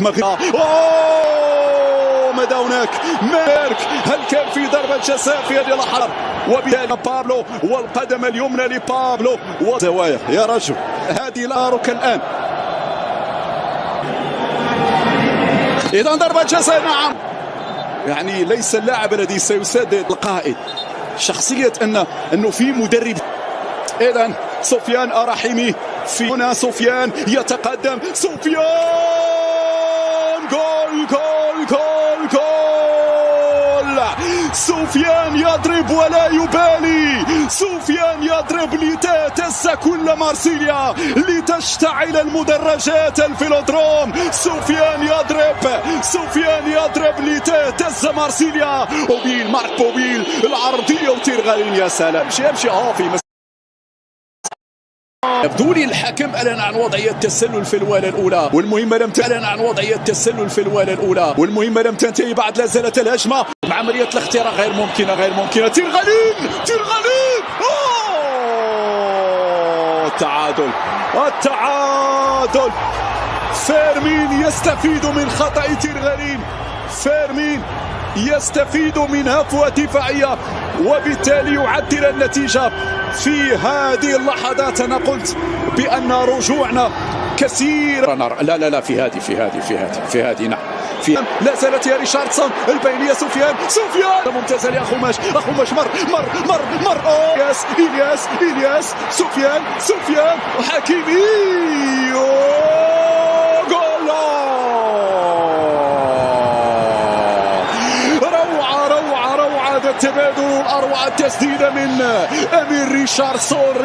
ماذا هناك مارك، هل كان في ضربة جزاء في هذه اللحظة؟ وبالتالي بابلو والقدم اليمنى لبابلو وزوايا يا رجل هذه لارك الآن. إذا ضربة جزاء نعم، يعني ليس اللاعب الذي سيسدد القائد، شخصية أنه في مدرب. إذا سفيان الرحيمي في هنا، سفيان يتقدم، سفيان جول جول جول جول، سفيان يضرب ولا يبالي، سفيان يضرب لتهتز كل مارسيليا، لتشتعل المدرجات الفيلودروم، سفيان يضرب، سفيان يضرب لتهتز مارسيليا. بوبيل، مارك بوبيل، العرضية وتيرغالين، يا سلام، يمشي في يبدو لي الحكم أعلن عن وضعية التسلل في الوهلة الأولى، والمهمة لم تعلن عن وضعية التسلل في الوهلة الأولى، والمهمة لم تنتهي بعد. لا زالت الهجمة، عملية الاختراق غير ممكنة، غير ممكنة. تيرغالين، تيرغالين، التعادل، التعادل. فيرمين يستفيد من خطأ تيرغالين، فيرمين يستفيد من هفوة دفاعية، وبالتالي يعدل النتيجة في هذه اللحظات. أنا قلت بأن رجوعنا كثيرا. لا لا لا، في هذه نعم، في لا زالت يا ريشاردسون البينية، سفيان، سفيان ممتازة يا خماش، خماش مر إلياس، سفيان حكيمي، جول، روعة التبادل، أروع التسديدة من أمير ريشاردسون.